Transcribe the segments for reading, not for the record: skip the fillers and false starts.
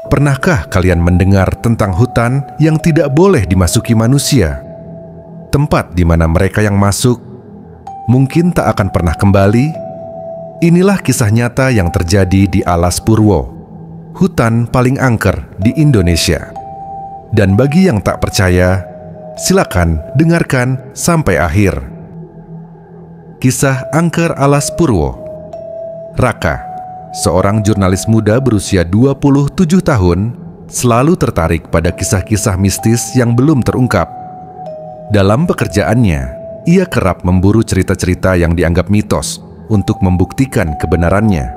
Pernahkah kalian mendengar tentang hutan yang tidak boleh dimasuki manusia? Tempat di mana mereka yang masuk mungkin tak akan pernah kembali? Inilah kisah nyata yang terjadi di Alas Purwo, hutan paling angker di Indonesia. Dan bagi yang tak percaya, silakan dengarkan sampai akhir. Kisah angker Alas Purwo. Raka, seorang jurnalis muda berusia 27 tahun, selalu tertarik pada kisah-kisah mistis yang belum terungkap. Dalam pekerjaannya, ia kerap memburu cerita-cerita yang dianggap mitos untuk membuktikan kebenarannya.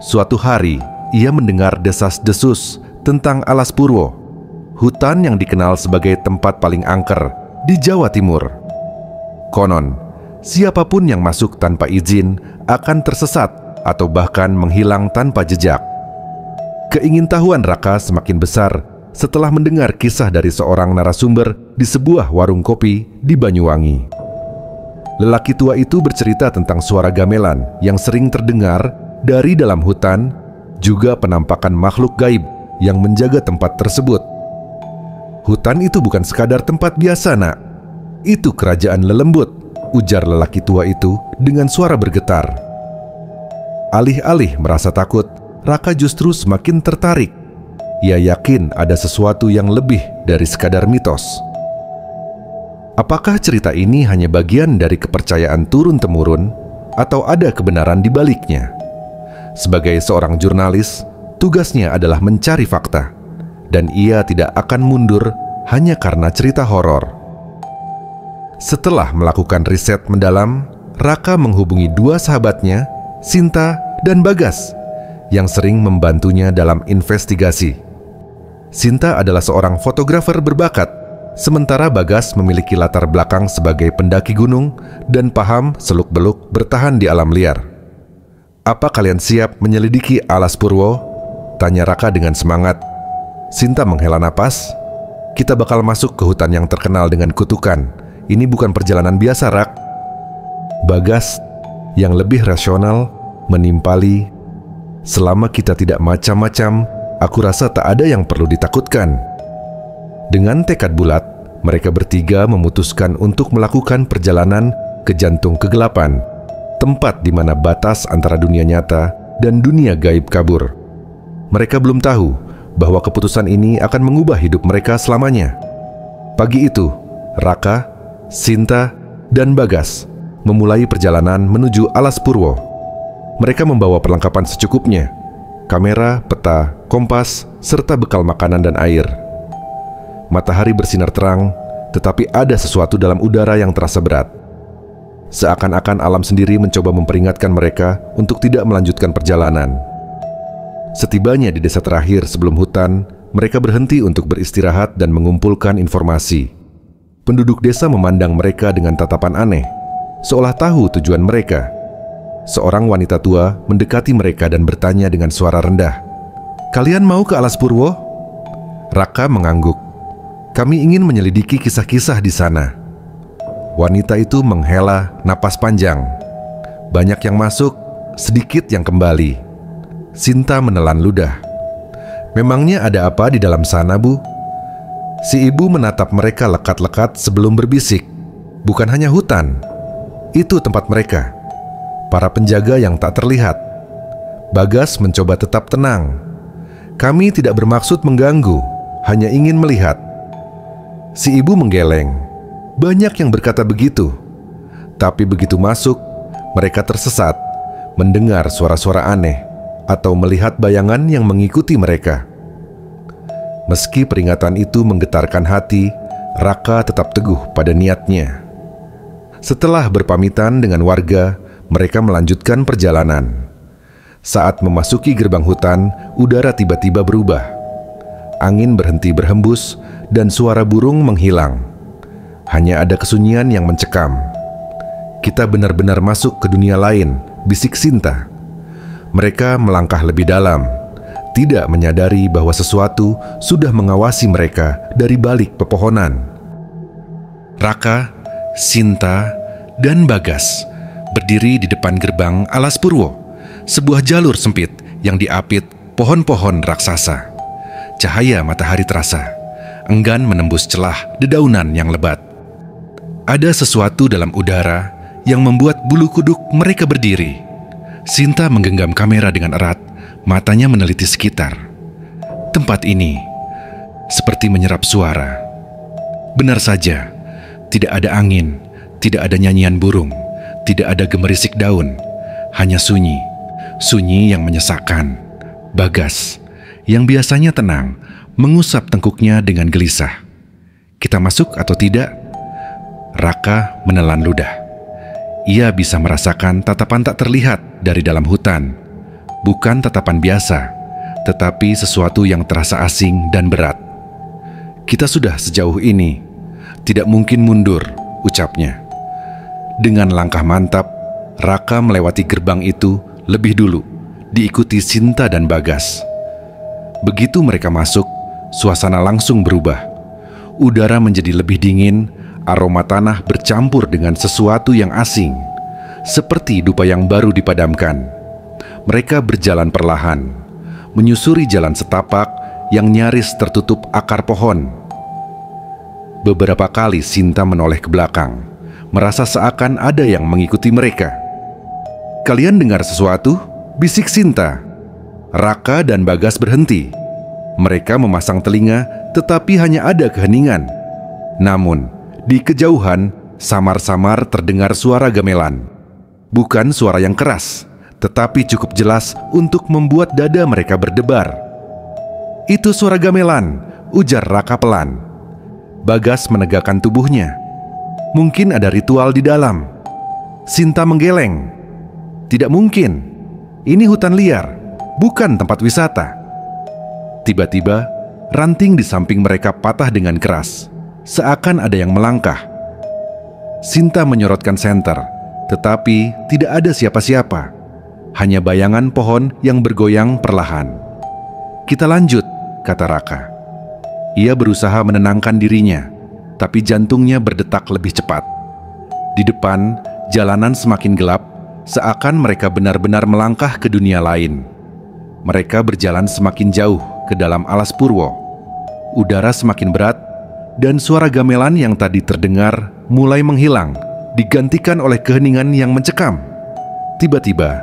Suatu hari, ia mendengar desas-desus tentang Alas Purwo, hutan yang dikenal sebagai tempat paling angker di Jawa Timur. Konon, siapapun yang masuk tanpa izin akan tersesat atau bahkan menghilang tanpa jejak. Keingintahuan Raka semakin besar setelah mendengar kisah dari seorang narasumber di sebuah warung kopi di Banyuwangi. Lelaki tua itu bercerita tentang suara gamelan yang sering terdengar dari dalam hutan, juga penampakan makhluk gaib yang menjaga tempat tersebut. Hutan itu bukan sekadar tempat biasa, nak. Itu kerajaan lelembut, ujar lelaki tua itu dengan suara bergetar. Alih-alih merasa takut, Raka justru semakin tertarik. Ia yakin ada sesuatu yang lebih dari sekadar mitos. Apakah cerita ini hanya bagian dari kepercayaan turun-temurun atau ada kebenaran di baliknya? Sebagai seorang jurnalis, tugasnya adalah mencari fakta, dan ia tidak akan mundur hanya karena cerita horor. Setelah melakukan riset mendalam, Raka menghubungi dua sahabatnya, Sinta dan Bagas, yang sering membantunya dalam investigasi. Sinta adalah seorang fotografer berbakat, sementara Bagas memiliki latar belakang sebagai pendaki gunung dan paham seluk-beluk bertahan di alam liar. "Apa kalian siap menyelidiki Alas Purwo?" tanya Raka dengan semangat. Sinta menghela napas. "Kita bakal masuk ke hutan yang terkenal dengan kutukan. Ini bukan perjalanan biasa, Rak." Bagas, yang lebih rasional, menimpali, "Selama kita tidak macam-macam, aku rasa tak ada yang perlu ditakutkan." Dengan tekad bulat, mereka bertiga memutuskan untuk melakukan perjalanan ke jantung kegelapan, tempat di mana batas antara dunia nyata dan dunia gaib kabur. Mereka belum tahu bahwa keputusan ini akan mengubah hidup mereka selamanya. Pagi itu, Raka, Sinta, dan Bagas memulai perjalanan menuju Alas Purwo. Mereka membawa perlengkapan secukupnya: kamera, peta, kompas, serta bekal makanan dan air. Matahari bersinar terang, tetapi ada sesuatu dalam udara yang terasa berat. Seakan-akan alam sendiri mencoba memperingatkan mereka untuk tidak melanjutkan perjalanan. Setibanya di desa terakhir sebelum hutan, mereka berhenti untuk beristirahat dan mengumpulkan informasi. Penduduk desa memandang mereka dengan tatapan aneh, seolah tahu tujuan mereka. Seorang wanita tua mendekati mereka dan bertanya dengan suara rendah, "Kalian mau ke Alas Purwo?" Raka mengangguk. "Kami ingin menyelidiki kisah-kisah di sana." Wanita itu menghela napas panjang. Banyak yang masuk, sedikit yang kembali. Sinta menelan ludah. "Memangnya ada apa di dalam sana, Bu?" Si ibu menatap mereka lekat-lekat sebelum berbisik. "Bukan hanya hutan. Itu tempat mereka. Para penjaga yang tak terlihat." Bagas mencoba tetap tenang. "Kami tidak bermaksud mengganggu, hanya ingin melihat." Si ibu menggeleng. Banyak yang berkata begitu. Tapi begitu masuk, mereka tersesat, mendengar suara-suara aneh, atau melihat bayangan yang mengikuti mereka. Meski peringatan itu menggetarkan hati, Raka tetap teguh pada niatnya. Setelah berpamitan dengan warga, mereka melanjutkan perjalanan. Saat memasuki gerbang hutan, udara tiba-tiba berubah. Angin berhenti berhembus dan suara burung menghilang. Hanya ada kesunyian yang mencekam. "Kita benar-benar masuk ke dunia lain," bisik Sinta. Mereka melangkah lebih dalam, tidak menyadari bahwa sesuatu sudah mengawasi mereka dari balik pepohonan. Raka, Sinta, dan Bagas berdiri di depan gerbang Alas Purwo, sebuah jalur sempit yang diapit pohon-pohon raksasa. Cahaya matahari terasa, enggan menembus celah dedaunan yang lebat. Ada sesuatu dalam udara yang membuat bulu kuduk mereka berdiri. Sinta menggenggam kamera dengan erat, matanya meneliti sekitar. Tempat ini seperti menyerap suara. Benar saja, tidak ada angin, tidak ada nyanyian burung, tidak ada gemerisik daun, hanya sunyi. Sunyi yang menyesakkan. Bagas, yang biasanya tenang, mengusap tengkuknya dengan gelisah. Kita masuk atau tidak? Raka menelan ludah. Ia bisa merasakan tatapan tak terlihat dari dalam hutan. Bukan tatapan biasa, tetapi sesuatu yang terasa asing dan berat. Kita sudah sejauh ini, tidak mungkin mundur, ucapnya. Dengan langkah mantap, Raka melewati gerbang itu lebih dulu, diikuti Sinta dan Bagas. Begitu mereka masuk, suasana langsung berubah. Udara menjadi lebih dingin, aroma tanah bercampur dengan sesuatu yang asing, seperti dupa yang baru dipadamkan. Mereka berjalan perlahan, menyusuri jalan setapak yang nyaris tertutup akar pohon. Beberapa kali Sinta menoleh ke belakang, merasa seakan ada yang mengikuti mereka. "Kalian dengar sesuatu?" bisik Sinta. Raka dan Bagas berhenti. Mereka memasang telinga, tetapi hanya ada keheningan. Namun, di kejauhan, samar-samar terdengar suara gamelan. Bukan suara yang keras, tetapi cukup jelas untuk membuat dada mereka berdebar. "Itu suara gamelan," ujar Raka pelan. Bagas menegakkan tubuhnya. "Mungkin ada ritual di dalam." Sinta menggeleng. "Tidak mungkin. Ini hutan liar, bukan tempat wisata." Tiba-tiba, ranting di samping mereka patah dengan keras, seakan ada yang melangkah. Sinta menyorotkan senter, tetapi tidak ada siapa-siapa. Hanya bayangan pohon yang bergoyang perlahan. "Kita lanjut," kata Raka. Ia berusaha menenangkan dirinya, tapi jantungnya berdetak lebih cepat. Di depan, jalanan semakin gelap, seakan mereka benar-benar melangkah ke dunia lain. Mereka berjalan semakin jauh ke dalam alas purwo. Udara semakin berat, dan suara gamelan yang tadi terdengar mulai menghilang, digantikan oleh keheningan yang mencekam. Tiba-tiba,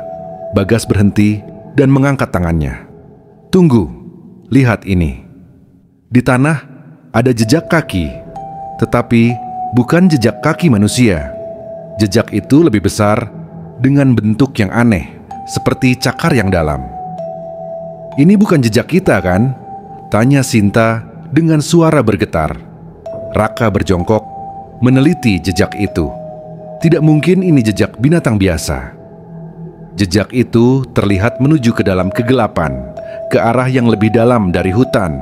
Bagas berhenti dan mengangkat tangannya. "Tunggu, lihat ini." Di tanah ada jejak kaki, tetapi bukan jejak kaki manusia. Jejak itu lebih besar, dengan bentuk yang aneh, seperti cakar yang dalam. "Ini bukan jejak kita, kan?" tanya Sinta dengan suara bergetar. Raka berjongkok, meneliti jejak itu. Tidak mungkin ini jejak binatang biasa. Jejak itu terlihat menuju ke dalam kegelapan, ke arah yang lebih dalam dari hutan.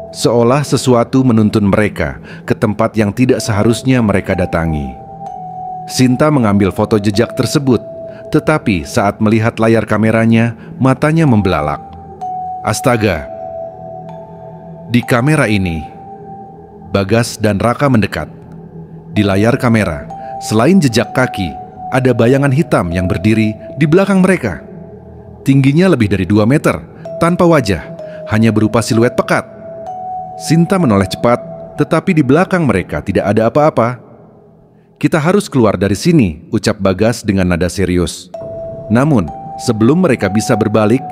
Seolah sesuatu menuntun mereka ke tempat yang tidak seharusnya mereka datangi. Sinta mengambil foto jejak tersebut, tetapi saat melihat layar kameranya, matanya membelalak. Astaga! Di kamera ini, Bagas dan Raka mendekat. Di layar kamera, selain jejak kaki, ada bayangan hitam yang berdiri di belakang mereka. Tingginya lebih dari 2 meter, tanpa wajah, hanya berupa siluet pekat. Sinta menoleh cepat, tetapi di belakang mereka tidak ada apa-apa. "Kita harus keluar dari sini," ucap Bagas dengan nada serius. Namun, sebelum mereka bisa berbalik,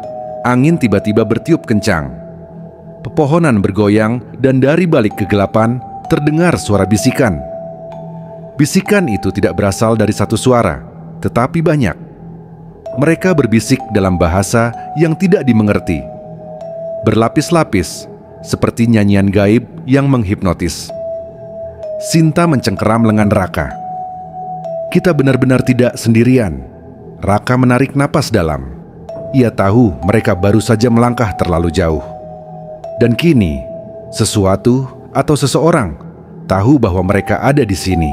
angin tiba-tiba bertiup kencang. Pepohonan bergoyang dan dari balik kegelapan terdengar suara bisikan. Bisikan itu tidak berasal dari satu suara, tetapi banyak. Mereka berbisik dalam bahasa yang tidak dimengerti. Berlapis-lapis, seperti nyanyian gaib yang menghipnotis. Sinta mencengkeram lengan Raka. "Kita benar-benar tidak sendirian." Raka menarik napas dalam. Ia tahu mereka baru saja melangkah terlalu jauh. Dan kini, sesuatu atau seseorang tahu bahwa mereka ada di sini.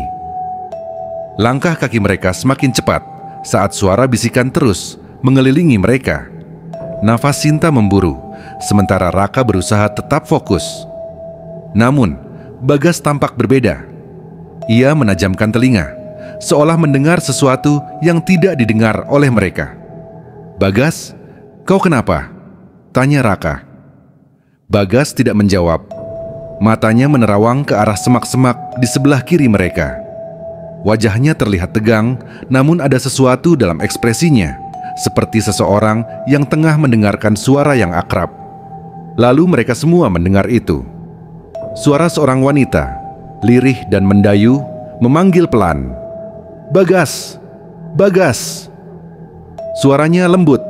Langkah kaki mereka semakin cepat saat suara bisikan terus mengelilingi mereka. Nafas Sinta memburu, sementara Raka berusaha tetap fokus. Namun, Bagas tampak berbeda. Ia menajamkan telinga, seolah mendengar sesuatu yang tidak didengar oleh mereka. "Bagas, kau kenapa?" tanya Raka. Bagas tidak menjawab. Matanya menerawang ke arah semak-semak di sebelah kiri mereka. Wajahnya terlihat tegang, namun ada sesuatu dalam ekspresinya, seperti seseorang yang tengah mendengarkan suara yang akrab. Lalu mereka semua mendengar itu. Suara seorang wanita, lirih dan mendayu, memanggil pelan, "Bagas! Bagas!" Suaranya lembut,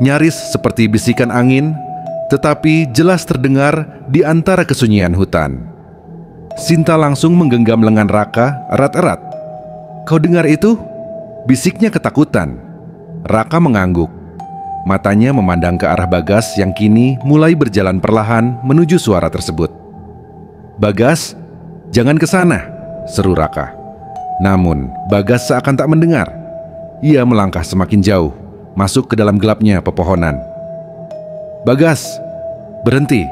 nyaris seperti bisikan angin, tetapi jelas terdengar di antara kesunyian hutan. Sinta langsung menggenggam lengan Raka erat-erat. "Kau dengar itu?" bisiknya ketakutan. Raka mengangguk. Matanya memandang ke arah Bagas yang kini mulai berjalan perlahan menuju suara tersebut. "Bagas, jangan ke sana," seru Raka. Namun Bagas seakan tak mendengar. Ia melangkah semakin jauh, masuk ke dalam gelapnya pepohonan. "Bagas, berhenti!"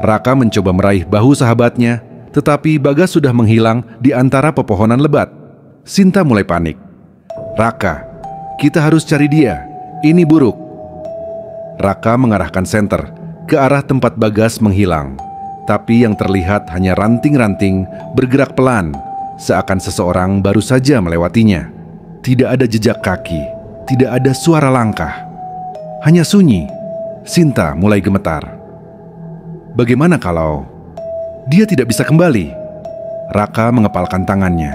Raka mencoba meraih bahu sahabatnya, tetapi Bagas sudah menghilang di antara pepohonan lebat. Sinta mulai panik. "Raka, kita harus cari dia. Ini buruk." Raka mengarahkan senter ke arah tempat Bagas menghilang, tapi yang terlihat hanya ranting-ranting bergerak pelan, seakan seseorang baru saja melewatinya. Tidak ada jejak kaki, tidak ada suara langkah, hanya sunyi. Sinta mulai gemetar. Bagaimana kalau dia tidak bisa kembali? Raka mengepalkan tangannya.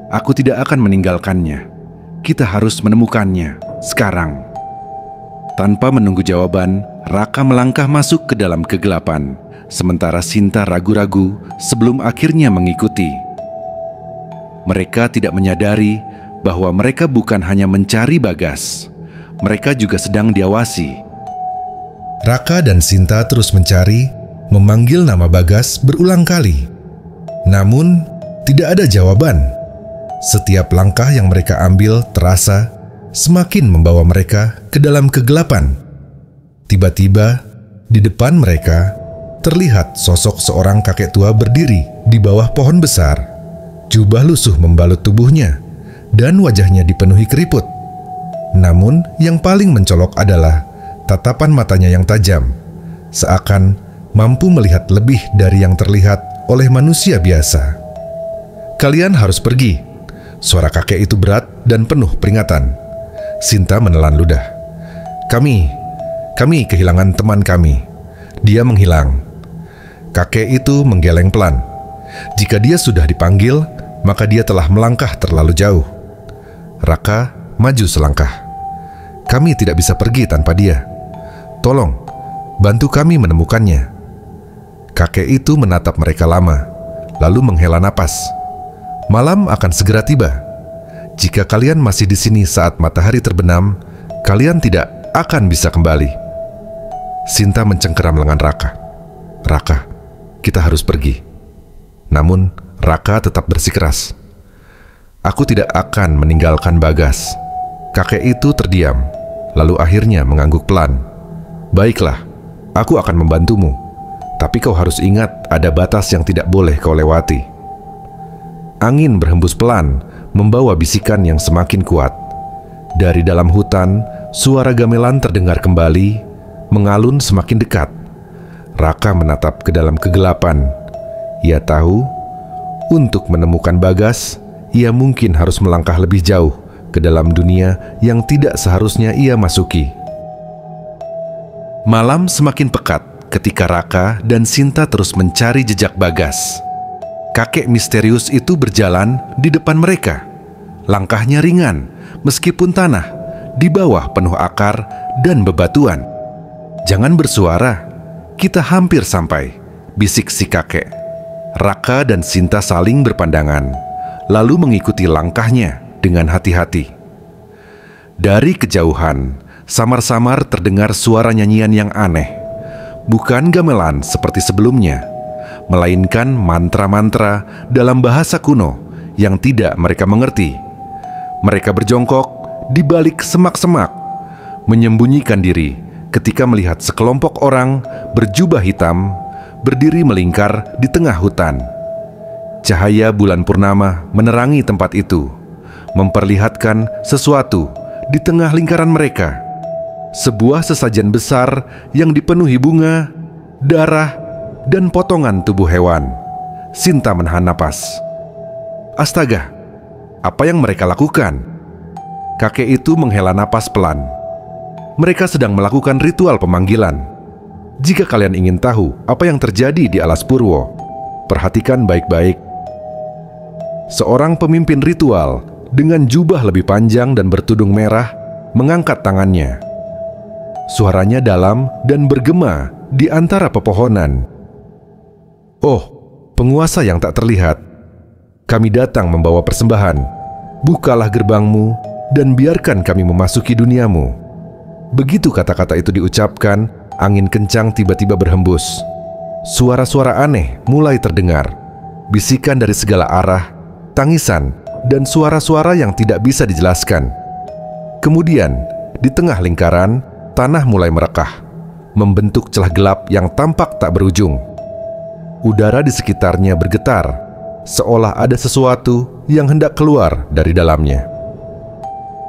"Aku tidak akan meninggalkannya. Kita harus menemukannya sekarang." Tanpa menunggu jawaban, Raka melangkah masuk ke dalam kegelapan, sementara Sinta ragu-ragu sebelum akhirnya mengikuti. Mereka tidak menyadari bahwa mereka bukan hanya mencari Bagas, mereka juga sedang diawasi. Raka dan Sinta terus mencari, memanggil nama Bagas berulang kali. Namun, tidak ada jawaban. Setiap langkah yang mereka ambil terasa semakin membawa mereka ke dalam kegelapan. Tiba-tiba, di depan mereka terlihat sosok seorang kakek tua berdiri di bawah pohon besar. Jubah lusuh membalut tubuhnya, dan wajahnya dipenuhi keriput. Namun, yang paling mencolok adalah tatapan matanya yang tajam, seakan mampu melihat lebih dari yang terlihat oleh manusia biasa. "Kalian harus pergi." Suara kakek itu berat dan penuh peringatan. Sinta menelan ludah. Kami kehilangan teman kami. Dia menghilang." Kakek itu menggeleng pelan. Jika dia sudah dipanggil, maka dia telah melangkah terlalu jauh. Raka maju selangkah. "Kami tidak bisa pergi tanpa dia. Tolong, bantu kami menemukannya." Kakek itu menatap mereka lama, lalu menghela napas. "Malam akan segera tiba. Jika kalian masih di sini saat matahari terbenam, kalian tidak akan bisa kembali." Sinta mencengkeram lengan Raka. "Raka, kita harus pergi." Namun Raka tetap bersikeras. "Aku tidak akan meninggalkan Bagas." Kakek itu terdiam, lalu akhirnya mengangguk pelan. "Baiklah, aku akan membantumu. Tapi kau harus ingat ada batas yang tidak boleh kau lewati." Angin berhembus pelan, membawa bisikan yang semakin kuat. Dari dalam hutan, suara gamelan terdengar kembali, mengalun semakin dekat. Raka menatap ke dalam kegelapan. Ia tahu, untuk menemukan Bagas, ia mungkin harus melangkah lebih jauh ke dalam dunia yang tidak seharusnya ia masuki. Malam semakin pekat ketika Raka dan Sinta terus mencari jejak Bagas. Kakek misterius itu berjalan di depan mereka. Langkahnya ringan, meskipun tanah di bawah penuh akar dan bebatuan. "Jangan bersuara, kita hampir sampai," bisik si kakek. Raka dan Sinta saling berpandangan, lalu mengikuti langkahnya dengan hati-hati. Dari kejauhan, samar-samar terdengar suara nyanyian yang aneh. Bukan gamelan seperti sebelumnya, melainkan mantra-mantra dalam bahasa kuno yang tidak mereka mengerti. Mereka berjongkok di balik semak-semak, menyembunyikan diri ketika melihat sekelompok orang berjubah hitam berdiri melingkar di tengah hutan. Cahaya bulan purnama menerangi tempat itu, memperlihatkan sesuatu di tengah lingkaran mereka. Sebuah sesajen besar yang dipenuhi bunga darah, dan potongan tubuh hewan. Sinta menahan napas. Astaga, apa yang mereka lakukan? Kakek itu menghela napas pelan. Mereka sedang melakukan ritual pemanggilan. Jika kalian ingin tahu apa yang terjadi di Alas Purwo, perhatikan baik-baik. Seorang pemimpin ritual dengan jubah lebih panjang dan bertudung merah mengangkat tangannya. Suaranya dalam dan bergema di antara pepohonan. Oh, penguasa yang tak terlihat, kami datang membawa persembahan. Bukalah gerbangmu dan biarkan kami memasuki duniamu. Begitu kata-kata itu diucapkan, angin kencang tiba-tiba berhembus. Suara-suara aneh mulai terdengar. Bisikan dari segala arah, tangisan, dan suara-suara yang tidak bisa dijelaskan. Kemudian, di tengah lingkaran, tanah mulai merekah, membentuk celah gelap yang tampak tak berujung. Udara di sekitarnya bergetar, seolah ada sesuatu yang hendak keluar dari dalamnya.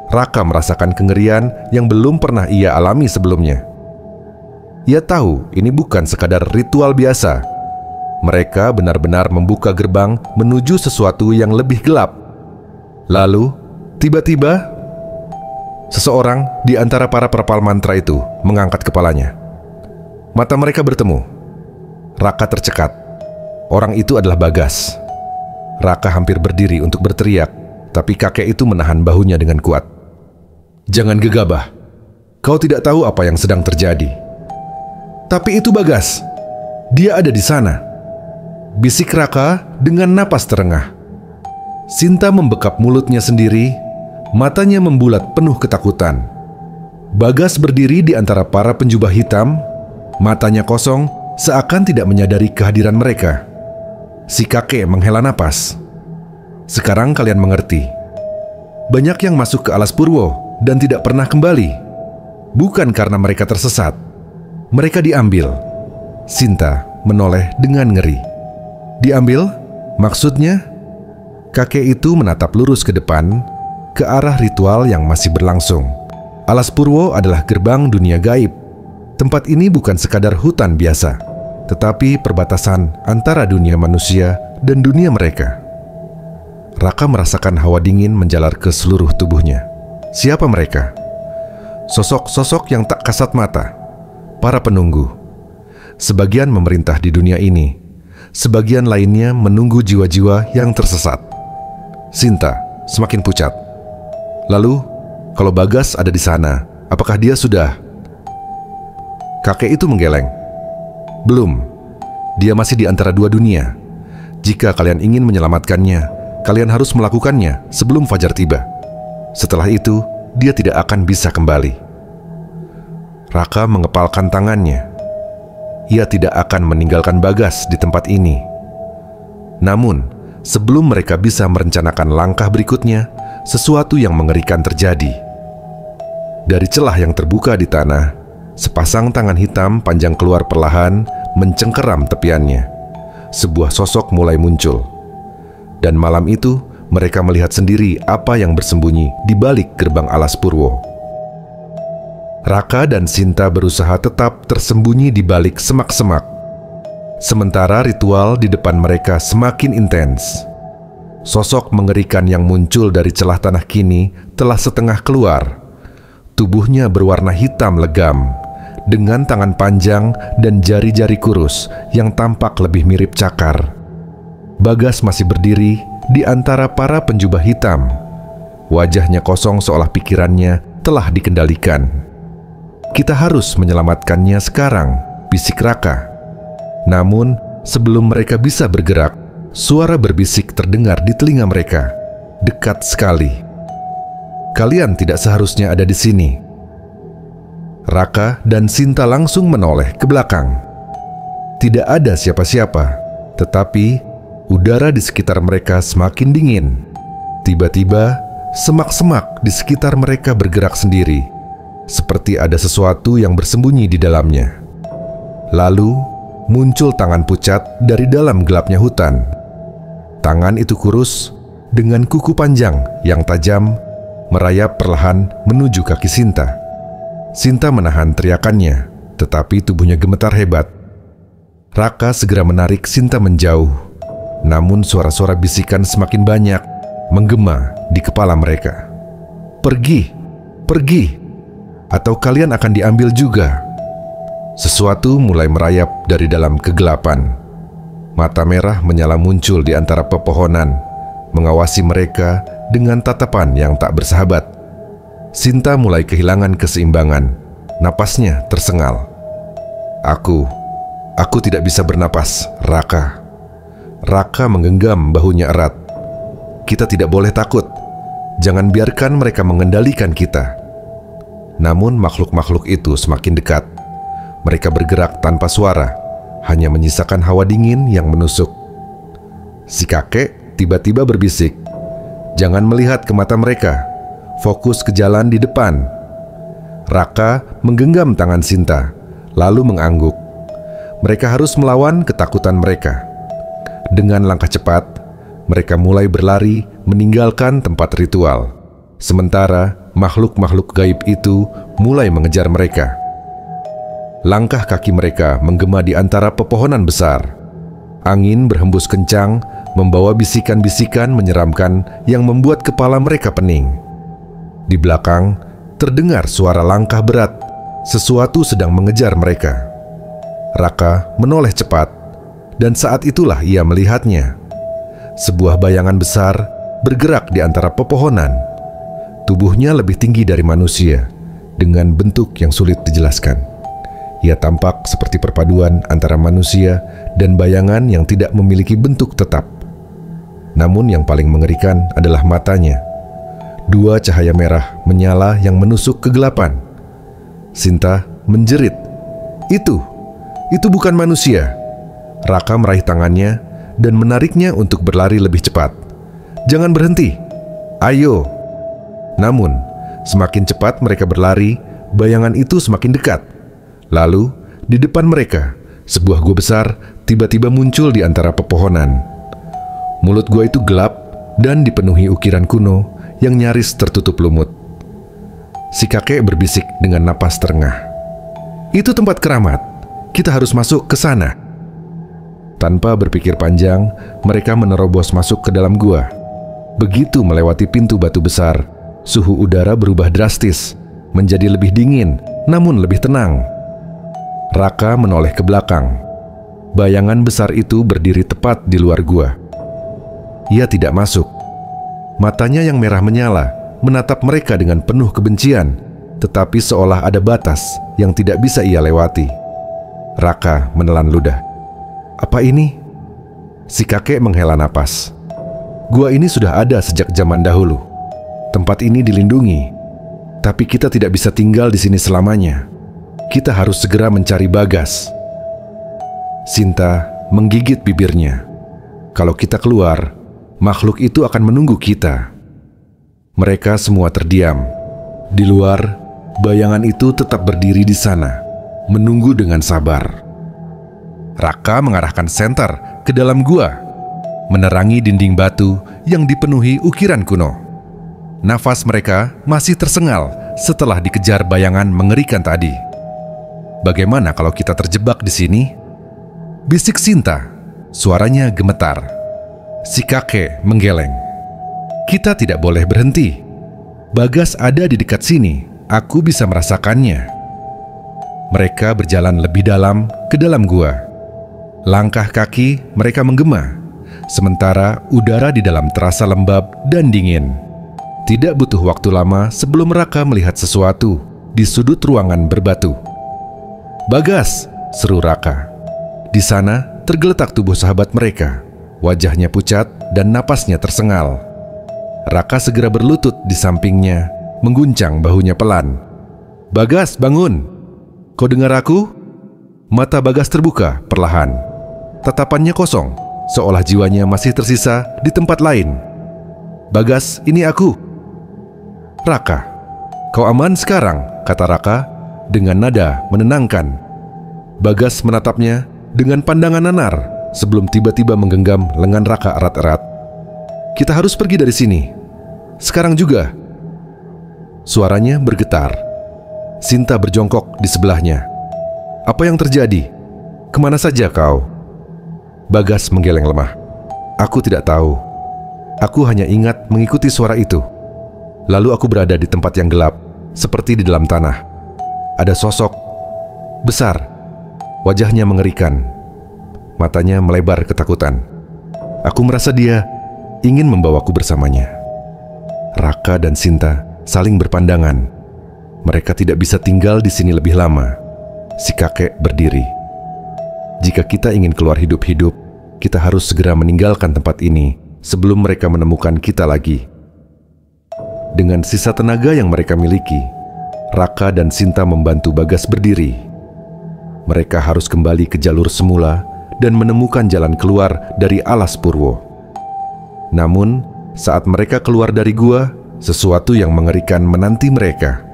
Raka merasakan kengerian yang belum pernah ia alami sebelumnya. Ia tahu ini bukan sekadar ritual biasa. Mereka benar-benar membuka gerbang menuju sesuatu yang lebih gelap. Lalu, tiba-tiba, seseorang di antara para perapal mantra itu mengangkat kepalanya. Mata mereka bertemu. Raka tercekat. Orang itu adalah Bagas. Raka hampir berdiri untuk berteriak, tapi kakek itu menahan bahunya dengan kuat. Jangan gegabah. Kau tidak tahu apa yang sedang terjadi. Tapi itu Bagas. Dia ada di sana. Bisik Raka dengan napas terengah. Sinta membekap mulutnya sendiri. Matanya membulat penuh ketakutan. Bagas berdiri di antara para penjubah hitam. Matanya kosong, seakan tidak menyadari kehadiran mereka. Si kakek menghela napas. Sekarang kalian mengerti. Banyak yang masuk ke Alas Purwo dan tidak pernah kembali. Bukan karena mereka tersesat. Mereka diambil. Sinta menoleh dengan ngeri. Diambil? Maksudnya? Kakek itu menatap lurus ke depan, ke arah ritual yang masih berlangsung. Alas Purwo adalah gerbang dunia gaib. Tempat ini bukan sekadar hutan biasa, tetapi perbatasan antara dunia manusia dan dunia mereka. Raka merasakan hawa dingin menjalar ke seluruh tubuhnya. Siapa mereka? Sosok-sosok yang tak kasat mata. Para penunggu. Sebagian memerintah di dunia ini, sebagian lainnya menunggu jiwa-jiwa yang tersesat. Sinta semakin pucat. Lalu, kalau Bagas ada di sana, apakah dia sudah? Kakek itu menggeleng. Belum. Dia masih di antara dua dunia. Jika kalian ingin menyelamatkannya, kalian harus melakukannya sebelum fajar tiba. Setelah itu, dia tidak akan bisa kembali. Raka mengepalkan tangannya. Ia tidak akan meninggalkan Bagas di tempat ini. Namun, sebelum mereka bisa merencanakan langkah berikutnya, sesuatu yang mengerikan terjadi. Dari celah yang terbuka di tanah, sepasang tangan hitam panjang keluar perlahan, mencengkeram tepiannya. Sebuah sosok mulai muncul. Dan malam itu, mereka melihat sendiri apa yang bersembunyi di balik gerbang Alas Purwo. Raka dan Sinta berusaha tetap tersembunyi di balik semak-semak. Sementara ritual di depan mereka semakin intens. Sosok mengerikan yang muncul dari celah tanah kini telah setengah keluar. Tubuhnya berwarna hitam legam, dengan tangan panjang dan jari-jari kurus yang tampak lebih mirip cakar. Bagas masih berdiri di antara para penjubah hitam. Wajahnya kosong seolah pikirannya telah dikendalikan. Kita harus menyelamatkannya sekarang, bisik Raka. Namun, sebelum mereka bisa bergerak, suara berbisik terdengar di telinga mereka, dekat sekali. Kalian tidak seharusnya ada di sini. Raka dan Sinta langsung menoleh ke belakang. Tidak ada siapa-siapa, tetapi udara di sekitar mereka semakin dingin. Tiba-tiba, semak-semak di sekitar mereka bergerak sendiri, seperti ada sesuatu yang bersembunyi di dalamnya. Lalu, muncul tangan pucat dari dalam gelapnya hutan. Tangan itu kurus, dengan kuku panjang yang tajam, merayap perlahan menuju kaki Sinta. Sinta menahan teriakannya, tetapi tubuhnya gemetar hebat. Raka segera menarik Sinta menjauh. Namun suara-suara bisikan semakin banyak, menggema di kepala mereka. Pergi, pergi, atau kalian akan diambil juga. Sesuatu mulai merayap dari dalam kegelapan. Mata merah menyala muncul di antara pepohonan, mengawasi mereka dengan tatapan yang tak bersahabat. Sinta mulai kehilangan keseimbangan. Napasnya tersengal. Aku tidak bisa bernapas, Raka. Raka menggenggam bahunya erat. Kita tidak boleh takut. Jangan biarkan mereka mengendalikan kita. Namun makhluk-makhluk itu semakin dekat. Mereka bergerak tanpa suara, hanya menyisakan hawa dingin yang menusuk. Si kakek tiba-tiba berbisik, "Jangan melihat ke mata mereka. Fokus ke jalan di depan." Raka menggenggam tangan Sinta, lalu mengangguk. Mereka harus melawan ketakutan mereka. Dengan langkah cepat, mereka mulai berlari meninggalkan tempat ritual. Sementara makhluk-makhluk gaib itu mulai mengejar mereka. Langkah kaki mereka menggema di antara pepohonan besar. Angin berhembus kencang, membawa bisikan-bisikan menyeramkan yang membuat kepala mereka pening. Di belakang, terdengar suara langkah berat. Sesuatu sedang mengejar mereka. Raka menoleh cepat, dan saat itulah ia melihatnya. Sebuah bayangan besar bergerak di antara pepohonan. Tubuhnya lebih tinggi dari manusia, dengan bentuk yang sulit dijelaskan. Ia tampak seperti perpaduan antara manusia dan bayangan yang tidak memiliki bentuk tetap. Namun yang paling mengerikan adalah matanya. 2 cahaya merah menyala yang menusuk kegelapan. Sinta menjerit, Itu bukan manusia." Raka meraih tangannya dan menariknya untuk berlari lebih cepat. "Jangan berhenti, ayo." Namun, semakin cepat mereka berlari, bayangan itu semakin dekat. Lalu, di depan mereka, sebuah gua besar tiba-tiba muncul di antara pepohonan. Mulut gua itu gelap dan dipenuhi ukiran kuno yang nyaris tertutup lumut. Si kakek berbisik dengan napas terengah, "Itu tempat keramat. Kita harus masuk ke sana." Tanpa berpikir panjang, mereka menerobos masuk ke dalam gua. Begitu melewati pintu batu besar, suhu udara berubah drastis, menjadi lebih dingin, namun lebih tenang. Raka menoleh ke belakang. Bayangan besar itu berdiri tepat di luar gua. Ia tidak masuk. Matanya yang merah menyala, menatap mereka dengan penuh kebencian, tetapi seolah ada batas yang tidak bisa ia lewati. Raka menelan ludah. "Apa ini?" Si kakek menghela napas. "Gua ini sudah ada sejak zaman dahulu. Tempat ini dilindungi, tapi kita tidak bisa tinggal di sini selamanya. Kita harus segera mencari Bagas." Sinta menggigit bibirnya. Kalau kita keluar, makhluk itu akan menunggu kita. Mereka semua terdiam. Di luar, bayangan itu tetap berdiri di sana, menunggu dengan sabar. Raka mengarahkan senter ke dalam gua, menerangi dinding batu yang dipenuhi ukiran kuno. Nafas mereka masih tersengal setelah dikejar bayangan mengerikan tadi. "Bagaimana kalau kita terjebak di sini?" bisik Sinta. Suaranya gemetar. Si kakek menggeleng. "Kita tidak boleh berhenti. Bagas ada di dekat sini. Aku bisa merasakannya." Mereka berjalan lebih dalam ke dalam gua. Langkah kaki mereka menggema, sementara udara di dalam terasa lembab dan dingin. Tidak butuh waktu lama sebelum Raka melihat sesuatu di sudut ruangan berbatu. "Bagas!" seru Raka. Di sana tergeletak tubuh sahabat mereka. Wajahnya pucat dan napasnya tersengal. Raka segera berlutut di sampingnya, mengguncang bahunya pelan. "Bagas, bangun! Kau dengar aku?" Mata Bagas terbuka perlahan. Tatapannya kosong, seolah jiwanya masih tersisa di tempat lain. "Bagas, ini aku." "Raka, kau aman sekarang?" kata Raka dengan nada menenangkan. Bagas menatapnya dengan pandangan nanar sebelum tiba-tiba menggenggam lengan Raka erat-erat. "Kita harus pergi dari sini. Sekarang juga." Suaranya bergetar. Sinta berjongkok di sebelahnya. "Apa yang terjadi? Kemana saja kau?" Bagas menggeleng lemah. "Aku tidak tahu. Aku hanya ingat mengikuti suara itu. Lalu aku berada di tempat yang gelap, seperti di dalam tanah. Ada sosok besar, wajahnya mengerikan. Matanya melebar ketakutan. Aku merasa dia ingin membawaku bersamanya." Raka dan Sinta saling berpandangan. Mereka tidak bisa tinggal di sini lebih lama. Si kakek berdiri. "Jika kita ingin keluar hidup-hidup, kita harus segera meninggalkan tempat ini sebelum mereka menemukan kita lagi." Dengan sisa tenaga yang mereka miliki, Raka dan Sinta membantu Bagas berdiri. Mereka harus kembali ke jalur semula dan menemukan jalan keluar dari alas Purwo. Namun, saat mereka keluar dari gua, sesuatu yang mengerikan menanti mereka.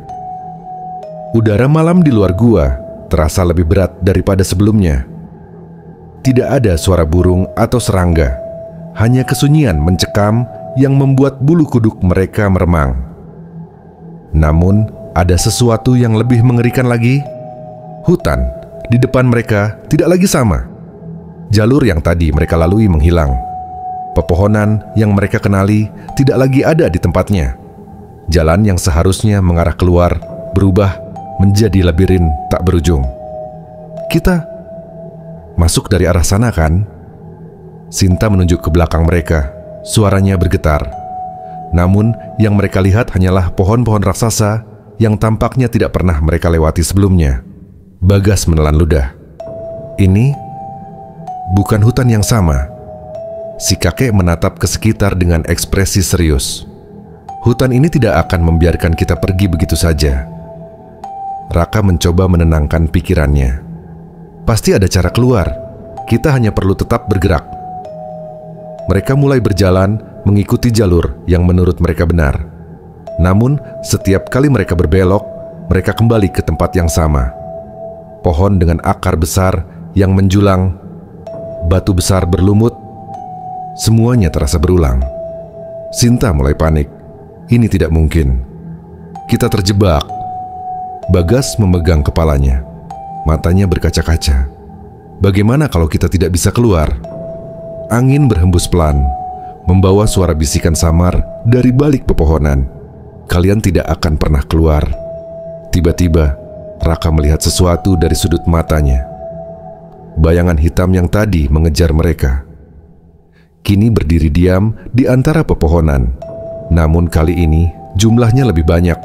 Udara malam di luar gua terasa lebih berat daripada sebelumnya. Tidak ada suara burung atau serangga, hanya kesunyian mencekam yang membuat bulu kuduk mereka meremang. Namun, ada sesuatu yang lebih mengerikan lagi. Hutan di depan mereka tidak lagi sama. Jalur yang tadi mereka lalui menghilang. Pepohonan yang mereka kenali tidak lagi ada di tempatnya. Jalan yang seharusnya mengarah keluar berubah menjadi labirin tak berujung. "Kita masuk dari arah sana, kan?" Sinta menunjuk ke belakang mereka. Suaranya bergetar. Namun yang mereka lihat hanyalah pohon-pohon raksasa yang tampaknya tidak pernah mereka lewati sebelumnya. Bagas menelan ludah. "Ini bukan hutan yang sama." Si kakek menatap ke sekitar dengan ekspresi serius. "Hutan ini tidak akan membiarkan kita pergi begitu saja." Raka mencoba menenangkan pikirannya. "Pasti ada cara keluar. Kita hanya perlu tetap bergerak." Mereka mulai berjalan mengikuti jalur yang menurut mereka benar. Namun, setiap kali mereka berbelok, mereka kembali ke tempat yang sama. Pohon dengan akar besar yang menjulang, batu besar berlumut, semuanya terasa berulang. Sinta mulai panik. Ini tidak mungkin. Kita terjebak. Bagas memegang kepalanya. Matanya berkaca-kaca. Bagaimana kalau kita tidak bisa keluar? Angin berhembus pelan, membawa suara bisikan samar dari balik pepohonan. Kalian tidak akan pernah keluar. Tiba-tiba, Raka melihat sesuatu dari sudut matanya. Bayangan hitam yang tadi mengejar mereka kini berdiri diam di antara pepohonan. Namun kali ini jumlahnya lebih banyak.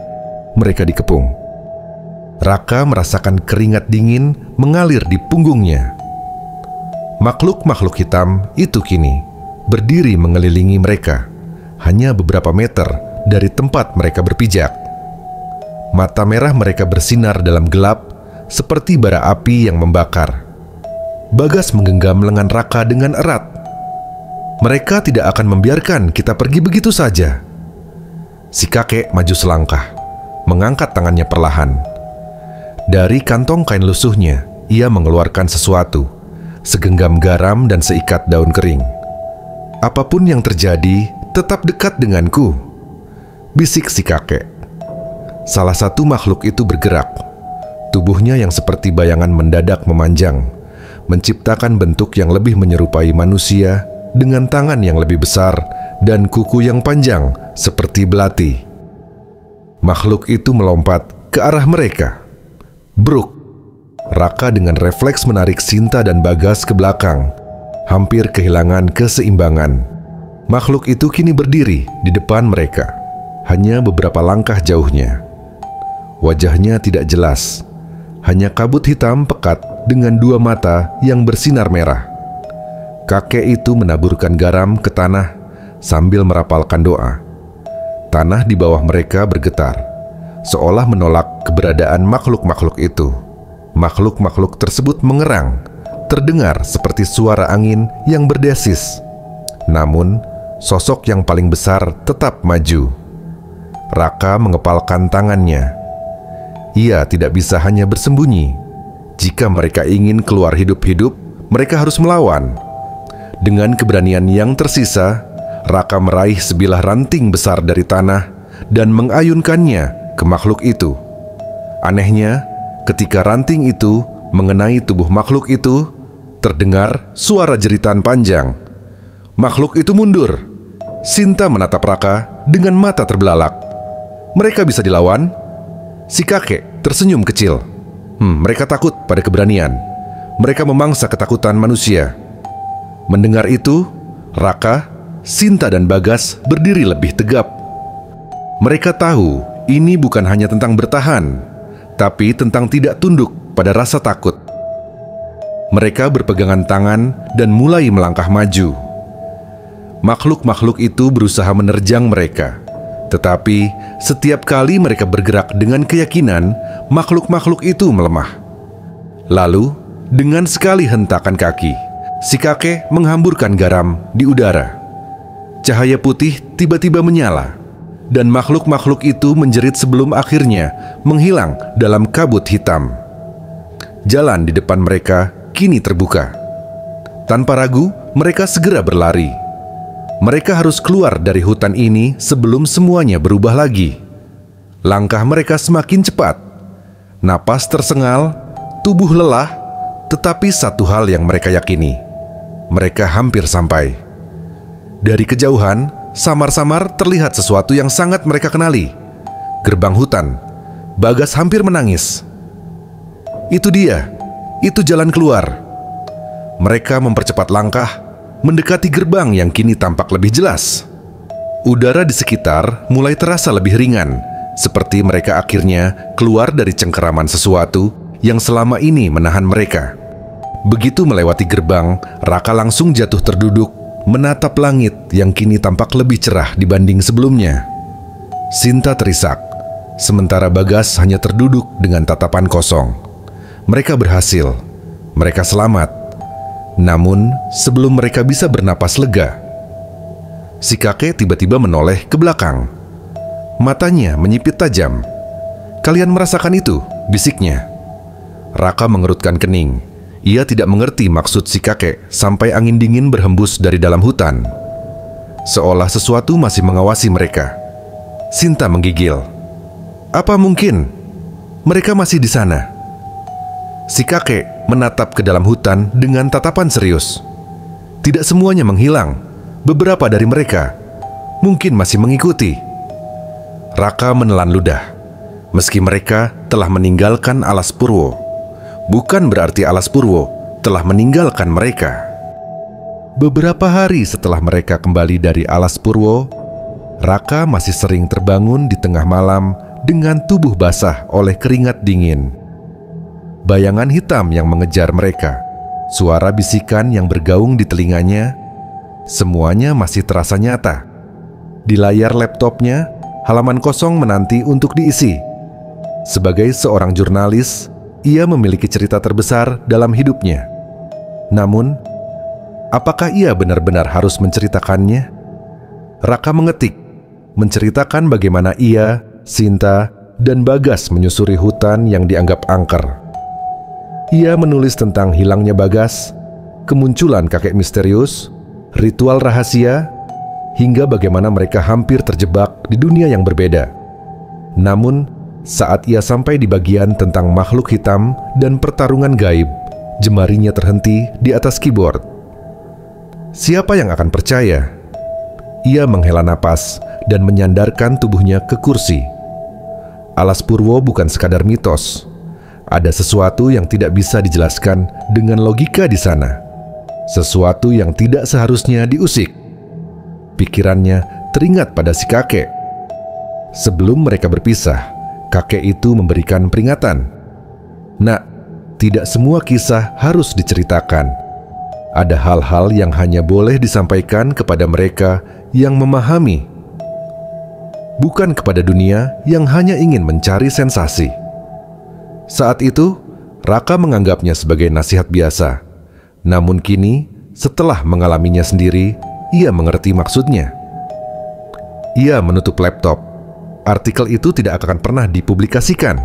Mereka dikepung. Raka merasakan keringat dingin mengalir di punggungnya. Makhluk-makhluk hitam itu kini berdiri mengelilingi mereka, hanya beberapa meter dari tempat mereka berpijak. Mata merah mereka bersinar dalam gelap seperti bara api yang membakar. Bagas menggenggam lengan Raka dengan erat. "Mereka tidak akan membiarkan kita pergi begitu saja." Si kakek maju selangkah, mengangkat tangannya perlahan. Dari kantong kain lusuhnya, ia mengeluarkan sesuatu, segenggam garam dan seikat daun kering. "Apapun yang terjadi, tetap dekat denganku," bisik si kakek. Salah satu makhluk itu bergerak. Tubuhnya yang seperti bayangan mendadak memanjang, menciptakan bentuk yang lebih menyerupai manusia dengan tangan yang lebih besar dan kuku yang panjang seperti belati. Makhluk itu melompat ke arah mereka. Bruk! Raka dengan refleks menarik Sinta dan Bagas ke belakang, hampir kehilangan keseimbangan. Makhluk itu kini berdiri di depan mereka, hanya beberapa langkah jauhnya. Wajahnya tidak jelas, hanya kabut hitam pekat dengan dua mata yang bersinar merah. Kakek itu menaburkan garam ke tanah sambil merapalkan doa. Tanah di bawah mereka bergetar, seolah menolak keberadaan makhluk-makhluk itu. Makhluk-makhluk tersebut mengerang, terdengar seperti suara angin yang berdesis. Namun, sosok yang paling besar tetap maju. Raka mengepalkan tangannya. Ia tidak bisa hanya bersembunyi. Jika mereka ingin keluar hidup-hidup, mereka harus melawan. Dengan keberanian yang tersisa, Raka meraih sebilah ranting besar dari tanah dan mengayunkannya ke makhluk itu. Anehnya, ketika ranting itu mengenai tubuh makhluk itu, terdengar suara jeritan panjang. Makhluk itu mundur. Sinta menatap Raka dengan mata terbelalak. Mereka bisa dilawan? Si kakek tersenyum kecil. Mereka takut pada keberanian. Mereka memangsa ketakutan manusia. Mendengar itu, Raka, Sinta dan Bagas berdiri lebih tegap. Mereka tahu ini bukan hanya tentang bertahan, tapi tentang tidak tunduk pada rasa takut. Mereka berpegangan tangan dan mulai melangkah maju. Makhluk-makhluk itu berusaha menerjang mereka. Tetapi setiap kali mereka bergerak dengan keyakinan, makhluk-makhluk itu melemah. Lalu, dengan sekali hentakan kaki, si kakek menghamburkan garam di udara. Cahaya putih tiba-tiba menyala, dan makhluk-makhluk itu menjerit sebelum akhirnya menghilang dalam kabut hitam. Jalan di depan mereka kini terbuka. Tanpa ragu, mereka segera berlari. Mereka harus keluar dari hutan ini sebelum semuanya berubah lagi. Langkah mereka semakin cepat. Napas tersengal, tubuh lelah, tetapi satu hal yang mereka yakini, mereka hampir sampai. Dari kejauhan, samar-samar terlihat sesuatu yang sangat mereka kenali. Gerbang hutan. Bagas hampir menangis. Itu dia, itu jalan keluar. Mereka mempercepat langkah, mendekati gerbang yang kini tampak lebih jelas. Udara di sekitar mulai terasa lebih ringan, seperti mereka akhirnya keluar dari cengkeraman sesuatu yang selama ini menahan mereka. Begitu melewati gerbang, Raka langsung jatuh terduduk, menatap langit yang kini tampak lebih cerah dibanding sebelumnya. Sinta terisak, sementara Bagas hanya terduduk dengan tatapan kosong. Mereka berhasil, mereka selamat. Namun, sebelum mereka bisa bernapas lega, si kakek tiba-tiba menoleh ke belakang. Matanya menyipit tajam. "Kalian merasakan itu?" bisiknya. Raka mengerutkan kening. Ia tidak mengerti maksud si kakek sampai angin dingin berhembus dari dalam hutan. Seolah sesuatu masih mengawasi mereka. Sinta menggigil. "Apa mungkin mereka masih di sana?" Si kakek menatap ke dalam hutan dengan tatapan serius. Tidak semuanya menghilang. Beberapa dari mereka mungkin masih mengikuti. Raka menelan ludah. Meski mereka telah meninggalkan alas Purwo, bukan berarti alas Purwo telah meninggalkan mereka. Beberapa hari setelah mereka kembali dari alas Purwo, Raka masih sering terbangun di tengah malam dengan tubuh basah oleh keringat dingin. Bayangan hitam yang mengejar mereka, suara bisikan yang bergaung di telinganya, semuanya masih terasa nyata. Di layar laptopnya, halaman kosong menanti untuk diisi. Sebagai seorang jurnalis, ia memiliki cerita terbesar dalam hidupnya. Namun, apakah ia benar-benar harus menceritakannya? Raka mengetik, menceritakan bagaimana ia, Sinta, dan Bagas menyusuri hutan yang dianggap angker. Ia menulis tentang hilangnya Bagas, kemunculan kakek misterius, ritual rahasia, hingga bagaimana mereka hampir terjebak di dunia yang berbeda. Namun, saat ia sampai di bagian tentang makhluk hitam dan pertarungan gaib, jemarinya terhenti di atas keyboard. Siapa yang akan percaya? Ia menghela napas dan menyandarkan tubuhnya ke kursi. Alas Purwo bukan sekadar mitos. Ada sesuatu yang tidak bisa dijelaskan dengan logika di sana. Sesuatu yang tidak seharusnya diusik. Pikirannya teringat pada si kakek. Sebelum mereka berpisah, kakek itu memberikan peringatan. "Nak, tidak semua kisah harus diceritakan. Ada hal-hal yang hanya boleh disampaikan kepada mereka yang memahami, bukan kepada dunia yang hanya ingin mencari sensasi." Saat itu, Raka menganggapnya sebagai nasihat biasa. Namun kini, setelah mengalaminya sendiri, ia mengerti maksudnya. Ia menutup laptop. Artikel itu tidak akan pernah dipublikasikan.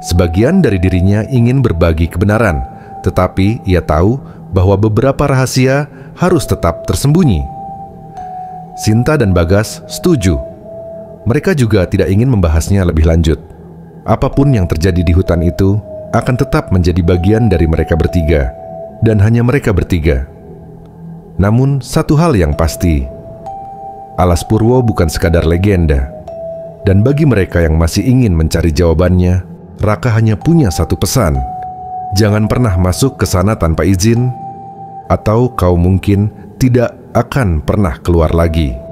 Sebagian dari dirinya ingin berbagi kebenaran, tetapi ia tahu bahwa beberapa rahasia harus tetap tersembunyi. Sinta dan Bagas setuju. Mereka juga tidak ingin membahasnya lebih lanjut. Apapun yang terjadi di hutan itu akan tetap menjadi bagian dari mereka bertiga. dan hanya mereka bertiga. Namun satu hal yang pasti, Alas Purwo bukan sekadar legenda. Dan bagi mereka yang masih ingin mencari jawabannya, Raka hanya punya satu pesan. Jangan pernah masuk ke sana tanpa izin, atau kau mungkin tidak akan pernah keluar lagi.